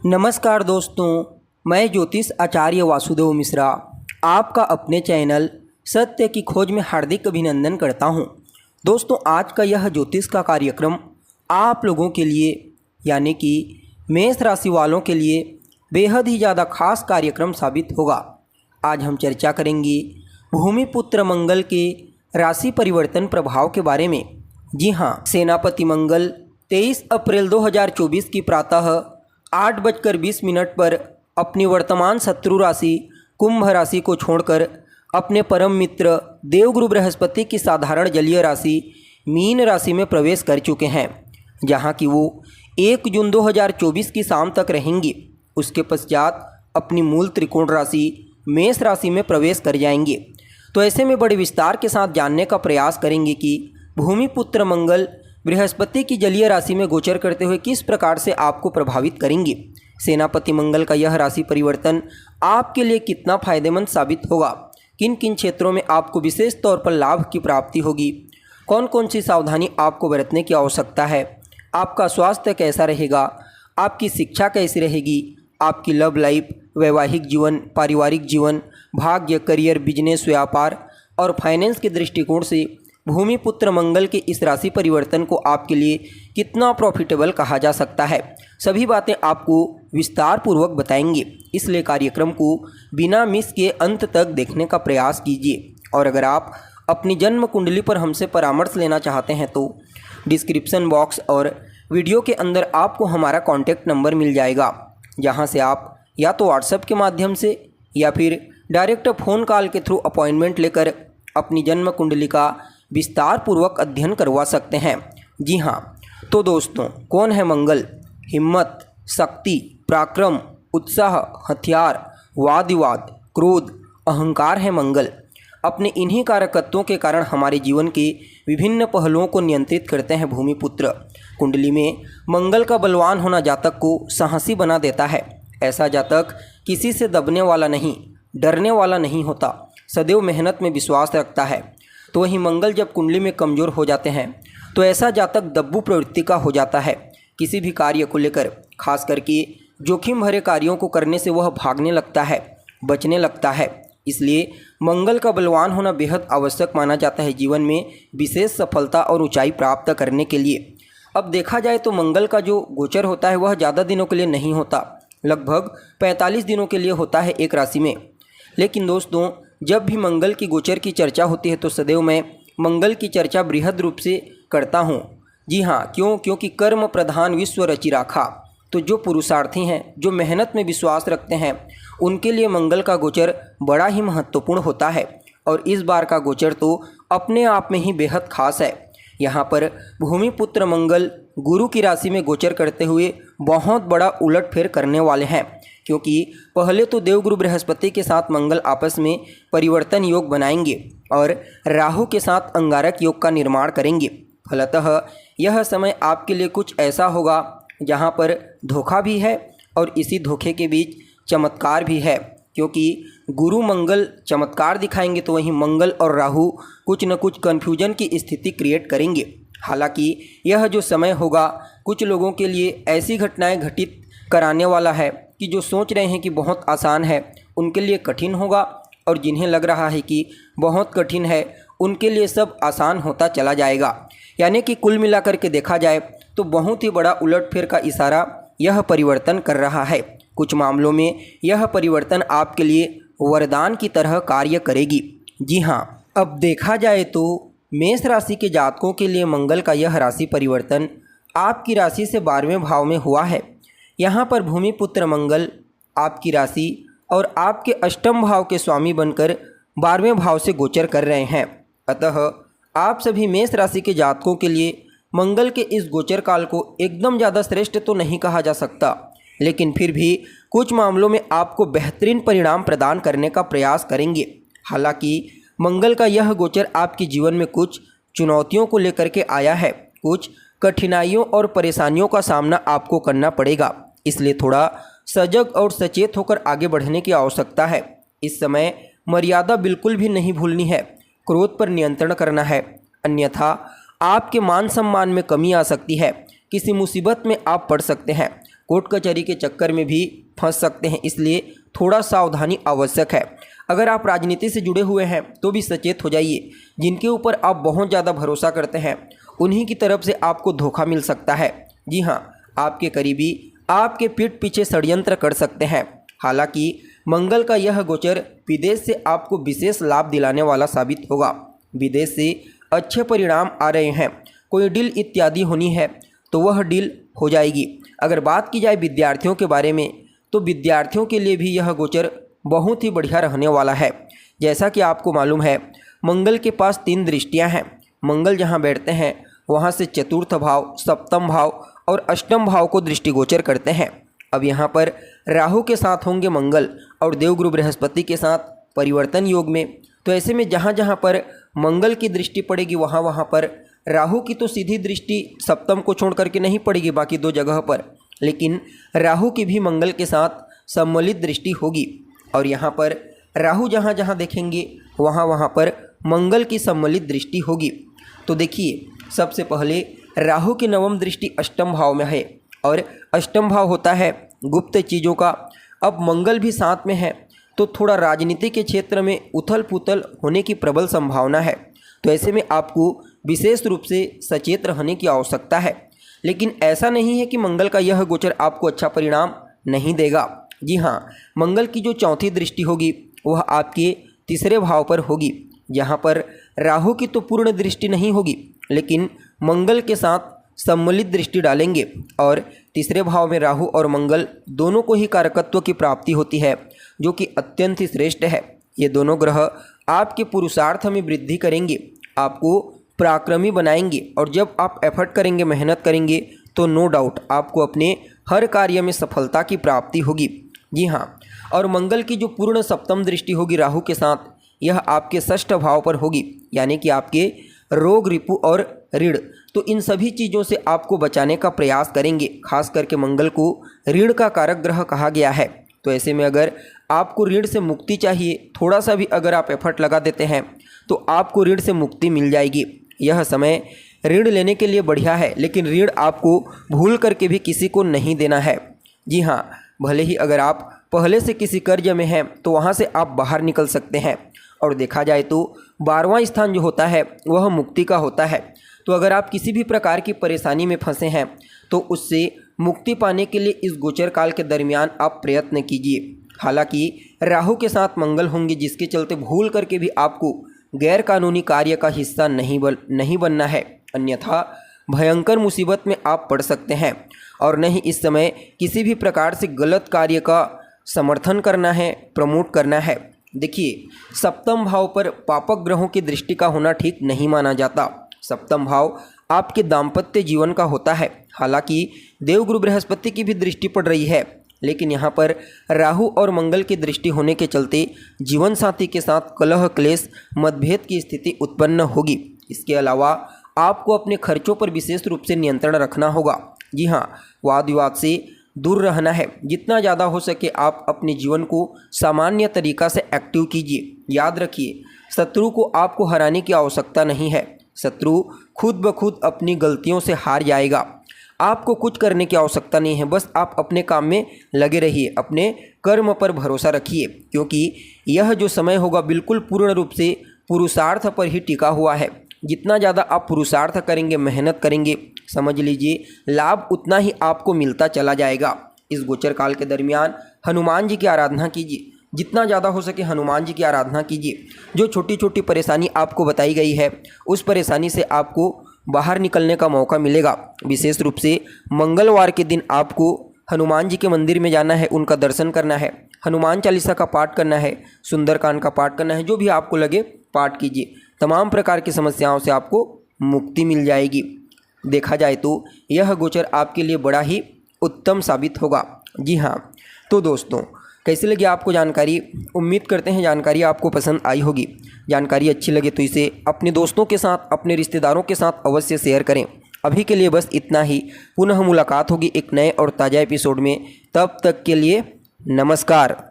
नमस्कार दोस्तों, मैं ज्योतिष आचार्य वासुदेव मिश्रा आपका अपने चैनल सत्य की खोज में हार्दिक अभिनंदन करता हूं। दोस्तों, आज का यह ज्योतिष का कार्यक्रम आप लोगों के लिए यानी कि मेष राशि वालों के लिए बेहद ही ज़्यादा खास कार्यक्रम साबित होगा। आज हम चर्चा करेंगे भूमिपुत्र मंगल के राशि परिवर्तन प्रभाव के बारे में। जी हाँ, सेनापति मंगल 23 अप्रैल 2024 की प्रातः 8:20 पर अपनी वर्तमान शत्रु राशि कुंभ राशि को छोड़कर अपने परम मित्र देवगुरु बृहस्पति की साधारण जलीय राशि मीन राशि में प्रवेश कर चुके हैं, जहां कि वो 1 जून 2024 की शाम तक रहेंगे। उसके पश्चात अपनी मूल त्रिकोण राशि मेष राशि में प्रवेश कर जाएंगे। तो ऐसे में बड़े विस्तार के साथ जानने का प्रयास करेंगे कि भूमिपुत्र मंगल बृहस्पति की जलीय राशि में गोचर करते हुए किस प्रकार से आपको प्रभावित करेंगे। सेनापति मंगल का यह राशि परिवर्तन आपके लिए कितना फायदेमंद साबित होगा, किन किन क्षेत्रों में आपको विशेष तौर पर लाभ की प्राप्ति होगी, कौन कौन सी सावधानी आपको बरतने की आवश्यकता है, आपका स्वास्थ्य कैसा रहेगा, आपकी शिक्षा कैसी रहेगी, आपकी लव लाइफ, वैवाहिक जीवन, पारिवारिक जीवन, भाग्य, करियर, बिजनेस, व्यापार और फाइनेंस के दृष्टिकोण से भूमिपुत्र मंगल के इस राशि परिवर्तन को आपके लिए कितना प्रॉफिटेबल कहा जा सकता है, सभी बातें आपको विस्तार पूर्वक बताएंगे। इसलिए कार्यक्रम को बिना मिस के अंत तक देखने का प्रयास कीजिए। और अगर आप अपनी जन्म कुंडली पर हमसे परामर्श लेना चाहते हैं तो डिस्क्रिप्शन बॉक्स और वीडियो के अंदर आपको हमारा कॉन्टैक्ट नंबर मिल जाएगा, जहां से आप या तो व्हाट्सएप के माध्यम से या फिर डायरेक्ट फ़ोन कॉल के थ्रू अपॉइंटमेंट लेकर अपनी जन्म कुंडली का विस्तार पूर्वक अध्ययन करवा सकते हैं। जी हाँ, तो दोस्तों, कौन है मंगल? हिम्मत, शक्ति, पराक्रम, उत्साह, हथियार, वाद विवाद, क्रोध, अहंकार है मंगल। अपने इन्हीं कारकत्वों के कारण हमारे जीवन के विभिन्न पहलुओं को नियंत्रित करते हैं भूमिपुत्र। कुंडली में मंगल का बलवान होना जातक को साहसी बना देता है। ऐसा जातक किसी से दबने वाला नहीं, डरने वाला नहीं होता, सदैव मेहनत में विश्वास रखता है। तो वहीं मंगल जब कुंडली में कमज़ोर हो जाते हैं तो ऐसा जातक दब्बू प्रवृत्ति का हो जाता है। किसी भी कार्य को लेकर, खास करके जोखिम भरे कार्यों को करने से वह भागने लगता है, बचने लगता है। इसलिए मंगल का बलवान होना बेहद आवश्यक माना जाता है जीवन में विशेष सफलता और ऊंचाई प्राप्त करने के लिए। अब देखा जाए तो मंगल का जो गोचर होता है वह ज़्यादा दिनों के लिए नहीं होता, लगभग 45 दिनों के लिए होता है एक राशि में। लेकिन दोस्तों, जब भी मंगल की गोचर की चर्चा होती है तो सदैव मैं मंगल की चर्चा बृहद रूप से करता हूँ। जी हाँ, क्योंकि कर्म प्रधान विश्व रचि राखा। तो जो पुरुषार्थी हैं, जो मेहनत में विश्वास रखते हैं, उनके लिए मंगल का गोचर बड़ा ही महत्वपूर्ण होता है। और इस बार का गोचर तो अपने आप में ही बेहद खास है। यहाँ पर भूमिपुत्र मंगल गुरु की राशि में गोचर करते हुए बहुत बड़ा उलटफेर करने वाले हैं, क्योंकि पहले तो देवगुरु बृहस्पति के साथ मंगल आपस में परिवर्तन योग बनाएंगे और राहु के साथ अंगारक योग का निर्माण करेंगे। फलतः यह समय आपके लिए कुछ ऐसा होगा जहां पर धोखा भी है और इसी धोखे के बीच चमत्कार भी है, क्योंकि गुरु मंगल चमत्कार दिखाएंगे तो वहीं मंगल और राहु कुछ न कुछ कन्फ्यूजन की स्थिति क्रिएट करेंगे। हालांकि यह जो समय होगा कुछ लोगों के लिए ऐसी घटनाएं घटित कराने वाला है कि जो सोच रहे हैं कि बहुत आसान है उनके लिए कठिन होगा, और जिन्हें लग रहा है कि बहुत कठिन है उनके लिए सब आसान होता चला जाएगा। यानी कि कुल मिलाकर के देखा जाए तो बहुत ही बड़ा उलटफेर का इशारा यह परिवर्तन कर रहा है। कुछ मामलों में यह परिवर्तन आपके लिए वरदान की तरह कार्य करेगी। जी हाँ, अब देखा जाए तो मेष राशि के जातकों के लिए मंगल का यह राशि परिवर्तन आपकी राशि से 12वें भाव में हुआ है। यहाँ पर भूमिपुत्र मंगल आपकी राशि और आपके अष्टम भाव के स्वामी बनकर 12वें भाव से गोचर कर रहे हैं। अतः आप सभी मेष राशि के जातकों के लिए मंगल के इस गोचर काल को एकदम ज़्यादा श्रेष्ठ तो नहीं कहा जा सकता, लेकिन फिर भी कुछ मामलों में आपको बेहतरीन परिणाम प्रदान करने का प्रयास करेंगे। हालांकि मंगल का यह गोचर आपके जीवन में कुछ चुनौतियों को लेकर के आया है, कुछ कठिनाइयों और परेशानियों का सामना आपको करना पड़ेगा। इसलिए थोड़ा सजग और सचेत होकर आगे बढ़ने की आवश्यकता है। इस समय मर्यादा बिल्कुल भी नहीं भूलनी है, क्रोध पर नियंत्रण करना है, अन्यथा आपके मान सम्मान में कमी आ सकती है, किसी मुसीबत में आप पड़ सकते हैं। कोर्ट कचहरी के चक्कर में भी फंस सकते हैं, इसलिए थोड़ा सावधानी आवश्यक है। अगर आप राजनीति से जुड़े हुए हैं तो भी सचेत हो जाइए। जिनके ऊपर आप बहुत ज़्यादा भरोसा करते हैं उन्हीं की तरफ से आपको धोखा मिल सकता है। जी हाँ, आपके करीबी आपके पीठ पीछे षड्यंत्र कर सकते हैं। हालांकि मंगल का यह गोचर विदेश से आपको विशेष लाभ दिलाने वाला साबित होगा। विदेश से अच्छे परिणाम आ रहे हैं, कोई डील इत्यादि होनी है तो वह डील हो जाएगी। अगर बात की जाए विद्यार्थियों के बारे में तो विद्यार्थियों के लिए भी यह गोचर बहुत ही बढ़िया रहने वाला है। जैसा कि आपको मालूम है, मंगल के पास 3 दृष्टियां हैं। मंगल जहां बैठते हैं वहां से चतुर्थ भाव, सप्तम भाव और अष्टम भाव को दृष्टिगोचर करते हैं। अब यहाँ पर राहु के साथ होंगे मंगल और देवगुरु बृहस्पति के साथ परिवर्तन योग में। तो ऐसे में जहाँ जहाँ पर मंगल की दृष्टि पड़ेगी वहाँ वहाँ पर राहु की तो सीधी दृष्टि सप्तम को छोड़ करके नहीं पड़ेगी बाकी 2 जगह पर, लेकिन राहु की भी मंगल के साथ सम्मिलित दृष्टि होगी। और यहाँ पर राहु जहाँ जहाँ देखेंगे वहाँ वहाँ पर मंगल की सम्मिलित दृष्टि होगी। तो देखिए, सबसे पहले राहु की 9वीं दृष्टि अष्टम भाव में है और अष्टम भाव होता है गुप्त चीज़ों का। अब मंगल भी साथ में है तो थोड़ा राजनीति के क्षेत्र में उथल पुथल होने की प्रबल संभावना है। तो ऐसे में आपको विशेष रूप से सचेत रहने की आवश्यकता है। लेकिन ऐसा नहीं है कि मंगल का यह गोचर आपको अच्छा परिणाम नहीं देगा। जी हाँ, मंगल की जो 4थी दृष्टि होगी वह आपके 3रे भाव पर होगी, जहाँ पर राहु की तो पूर्ण दृष्टि नहीं होगी लेकिन मंगल के साथ सम्मिलित दृष्टि डालेंगे और 3रे भाव में राहु और मंगल दोनों को ही कारकत्व की प्राप्ति होती है, जो कि अत्यंत ही श्रेष्ठ है। ये दोनों ग्रह आपके पुरुषार्थ में वृद्धि करेंगे, आपको पराक्रमी बनाएंगे और जब आप एफर्ट करेंगे, मेहनत करेंगे तो नो डाउट आपको अपने हर कार्य में सफलता की प्राप्ति होगी। जी हाँ, और मंगल की जो पूर्ण सप्तम दृष्टि होगी राहु के साथ, यह आपके 6ठ भाव पर होगी, यानी कि आपके रोग, रिपु और ऋण। तो इन सभी चीज़ों से आपको बचाने का प्रयास करेंगे। खास करके मंगल को ऋण का कारक ग्रह कहा गया है। तो ऐसे में अगर आपको ऋण से मुक्ति चाहिए, थोड़ा सा भी अगर आप एफर्ट लगा देते हैं तो आपको ऋण से मुक्ति मिल जाएगी। यह समय ऋण लेने के लिए बढ़िया है, लेकिन ऋण आपको भूल करके भी किसी को नहीं देना है। जी हाँ, भले ही अगर आप पहले से किसी कर्ज में हैं तो वहाँ से आप बाहर निकल सकते हैं। और देखा जाए तो 12वां स्थान जो होता है वह मुक्ति का होता है। तो अगर आप किसी भी प्रकार की परेशानी में फंसे हैं तो उससे मुक्ति पाने के लिए इस गोचर काल के दरमियान आप प्रयत्न कीजिए। हालांकि राहु के साथ मंगल होंगे, जिसके चलते भूल करके भी आपको गैर कानूनी कार्य का हिस्सा नहीं बनना है, अन्यथा भयंकर मुसीबत में आप पड़ सकते हैं। और नहीं इस समय किसी भी प्रकार से गलत कार्य का समर्थन करना है, प्रमोट करना है। देखिए, सप्तम भाव पर पापक ग्रहों की दृष्टि का होना ठीक नहीं माना जाता। सप्तम भाव आपके दाम्पत्य जीवन का होता है। हालांकि देवगुरु बृहस्पति की भी दृष्टि पड़ रही है, लेकिन यहाँ पर राहु और मंगल की दृष्टि होने के चलते जीवन साथी के साथ कलह, क्लेश, मतभेद की स्थिति उत्पन्न होगी। इसके अलावा आपको अपने खर्चों पर विशेष रूप से नियंत्रण रखना होगा। जी हाँ, वाद विवाद से दूर रहना है। जितना ज़्यादा हो सके आप अपने जीवन को सामान्य तरीक़ा से एक्टिव कीजिए। याद रखिए, शत्रु को आपको हराने की आवश्यकता नहीं है। शत्रु खुद ब खुद अपनी गलतियों से हार जाएगा। आपको कुछ करने की आवश्यकता नहीं है, बस आप अपने काम में लगे रहिए, अपने कर्म पर भरोसा रखिए, क्योंकि यह जो समय होगा बिल्कुल पूर्ण रूप से पुरुषार्थ पर ही टिका हुआ है। जितना ज़्यादा आप पुरुषार्थ करेंगे, मेहनत करेंगे, समझ लीजिए लाभ उतना ही आपको मिलता चला जाएगा। इस गोचर काल के दरमियान हनुमान जी की आराधना कीजिए, जितना ज़्यादा हो सके हनुमान जी की आराधना कीजिए। जो छोटी छोटी परेशानी आपको बताई गई है उस परेशानी से आपको बाहर निकलने का मौका मिलेगा। विशेष रूप से मंगलवार के दिन आपको हनुमान जी के मंदिर में जाना है, उनका दर्शन करना है, हनुमान चालीसा का पाठ करना है, सुंदरकांड का पाठ करना है, जो भी आपको लगे पाठ कीजिए। तमाम प्रकार की समस्याओं से आपको मुक्ति मिल जाएगी। देखा जाए तो यह गोचर आपके लिए बड़ा ही उत्तम साबित होगा। जी हाँ, तो दोस्तों कैसी लगी आपको जानकारी? उम्मीद करते हैं जानकारी आपको पसंद आई होगी। जानकारी अच्छी लगे तो इसे अपने दोस्तों के साथ, अपने रिश्तेदारों के साथ अवश्य शेयर करें। अभी के लिए बस इतना ही। पुनः मुलाकात होगी एक नए और ताज़ा एपिसोड में। तब तक के लिए नमस्कार।